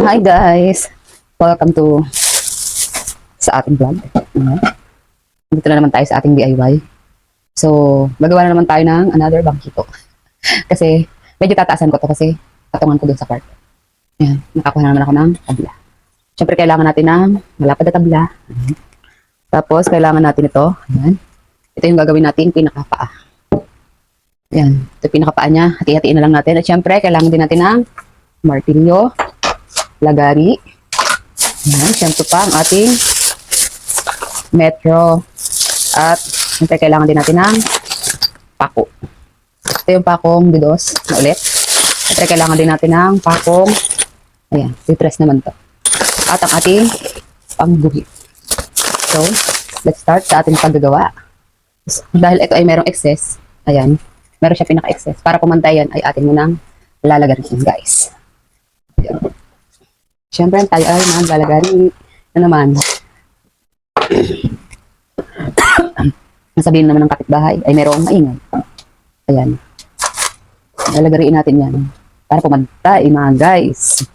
Hi guys! Welcome to sa ating vlog. Dito na naman tayo sa ating DIY. So, magawa na naman tayo ng another bangkito. Kasi, medyo tataasan ko to kasi patungan ko dun sa part. Ayan, nakakuha na naman ako ng tabla. Siyempre, kailangan natin ng malapad na tabla. Tapos, kailangan natin ito. Ayan. Ito yung gagawin natin pinakapaa. Ayan, ito pinakapaa niya. Hati-hatiin na lang natin. At siyempre, kailangan din natin ng martilyo, lagari. Ayan, siyempre pa ang ating metro. At siyempre kailangan din natin ng pako. Ito yung pakong didos na ulit. Siyempre kailangan din natin ng pakong, ayan, titres naman to. At ang ating pangguhit. So, let's start sa ating paggagawa. Dahil ito ay merong excess, ayan, meron siya pinaka-excess. Para pumantayan ay atin munang lalagarin, guys. Ayan. Siyempre, tayo ay maglalagari na naman. Nasabihin naman ng kapitbahay ay merong maingay. Ayan. Lalagariin natin yan. Para pumantay, mga guys.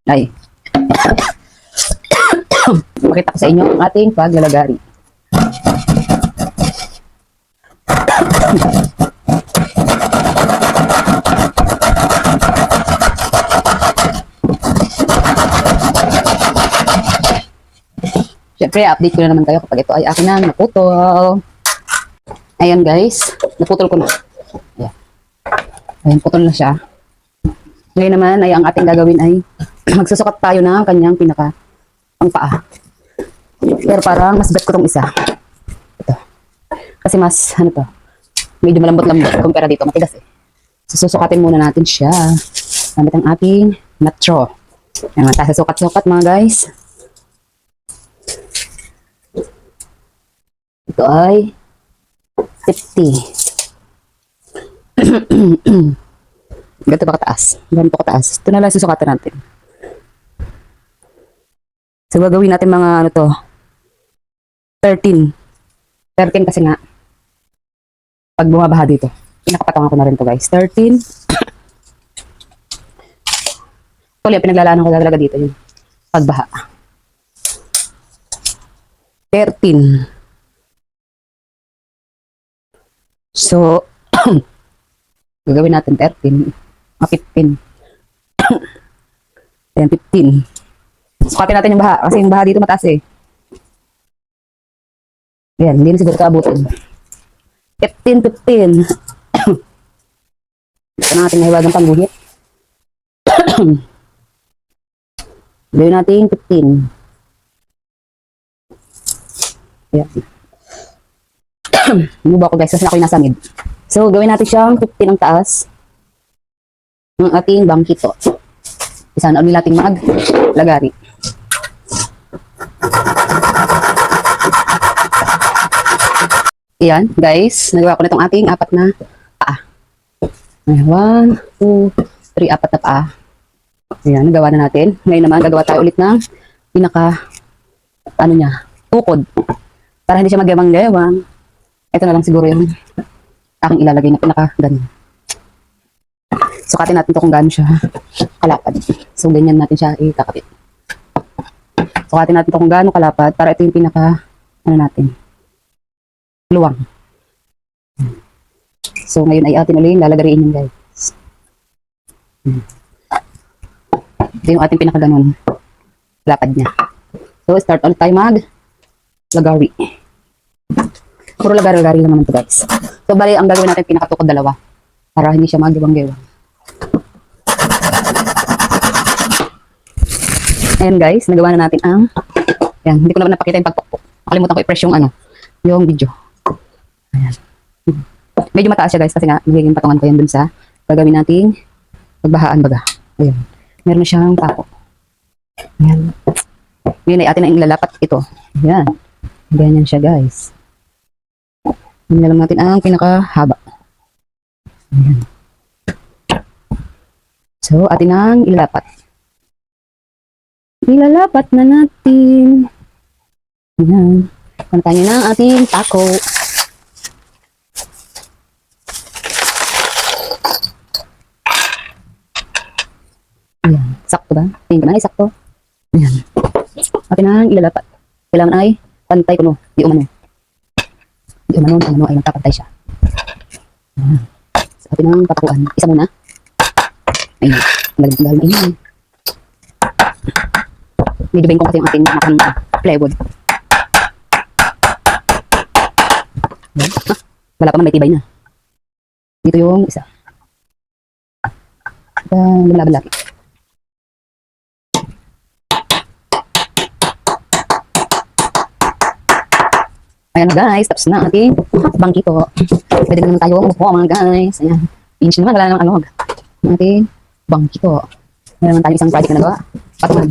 Ay. Pakita ko sa inyo ang ating paglalagari. Siyempre, update ko na naman kayo kapag ito ay akin na naputol. Ayan guys, naputol ko na. Ayan. Ayan, putol na siya. Ngayon naman ay ang ating gagawin ay magsusukat tayo ng kanyang pinaka ang paa. Pero parang mas bet ko tong isa. Ito. Kasi mas, ano to, medyo malambot-lambot kumpara dito, matigas eh. So, susukatin muna natin siya. Gamit ang ating metro. Ayan, tayo sukat-sukat mga guys. Ito ay 50. Ganito ba kataas? Ganito kataas. Ito na lang susukatan natin. So, gagawin natin mga ano to, 13. 13 kasi nga, pag bumabaha dito, pinakapatangan ko na rin to guys. 13. Tuloy, pinaglalaanan ko talaga dito yung pagbaha. 13. So, gagawin natin 13, 15. Ayan, 15. Sukatin natin yung baha, kasi yung baha dito mataas eh. Ayan, hindi na siguro kaabutin. 15, 15. Ito na natin nahiwagang pangguhit. Gawin natin 15. Ayan. Muba ko guys, kasi ako'y nasa mid. So, gawin natin siyang 15 ang taas ng ating bangkito. Isa na ulit nating maglagari. Ayan, guys. Nagawa ko na itong ating apat na paa. 1, 2, 3, apat na paa. Ayan, nagawa na natin. Ngayon naman, gagawa tayo ulit ng pinaka, ano niya, tukod. Para hindi siya magyawang-gewang. Ito na lang siguro yung aking ilalagay na pinaka-ganyan. Sukatin natin ito kung gaano siya kalapad. So, ganyan natin siya ikakapit. Sukatin natin ito kung gaano kalapad para ito yung pinaka, ano natin, luwang. So, ngayon ay atin ulit lalagariin yun guys. Ito yung ating pinaka-ganon lapad niya. So, start ulit tayo mag-lagari. Puro lagari-lagari lang naman ito guys. So, bali, ang gagawin natin pinakatukod dalawa. Para hindi siya maggiwang-giwang. Ayan guys, nagawa na natin ang, ayan, hindi ko naman napakita yung pagpukpok. Nakalimutan ko i-press yung ano, yung video. Ayan. Medyo mataas siya guys kasi nga, magiging patungan ko yan dun sa gagawin nating pagbahaan baga. Ayan. Meron na siyang pako. Ayan. Ngayon ay atin na ilalapat ito. Ayan. Ganyan siya guys. Hindi na lang natin ang pinakahaba. Ayan. So, atin ang ilalapat. Ilalapat na natin. Ayan. Pantayin na ang ating pako. Sakto ba? Tingin ko na ay sakto. Ayan. Atin ang ilalapat. Kailangan ay pantay kuno. Di umano. Di umano ay magpapantay siya. Ayan. So, atin ang papakuan. Isa muna. Ayun. Dahil na yun. Medyo bengkong kasi yung ating makang plywood. Wala pa man, may tibay na. Dito yung isa. Lumalaban laki. Ayan na guys, tapos na ating bangkito. Pwede na naman tayo umupo mga guys. Ayan. Finish naman, wala nang ano. Ating bangkito. Meron naman tayo isang project na nagawa. Patungan.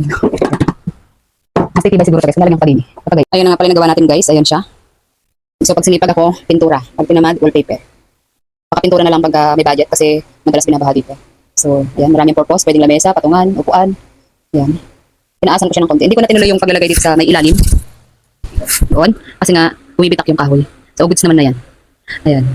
Mas titibay siguro guys, malagang pa din. Ayun na nga pala nagawa natin guys, ayun siya. So pag sinipag ako, pintura. Pag pinamad, wallpaper. Pintura na lang pag may budget kasi madalas binabaha dito. So, yan, maraming purpose. Pwedeng lamesa, patungan, upuan. Yan. Pinaasan ko siya ng konti. Hindi ko na tinuloy yung paglalagay dito sa may ilalim. Doon. Kasi nga, bumibitak yung kahoy. So, goods naman na yan. Ayan.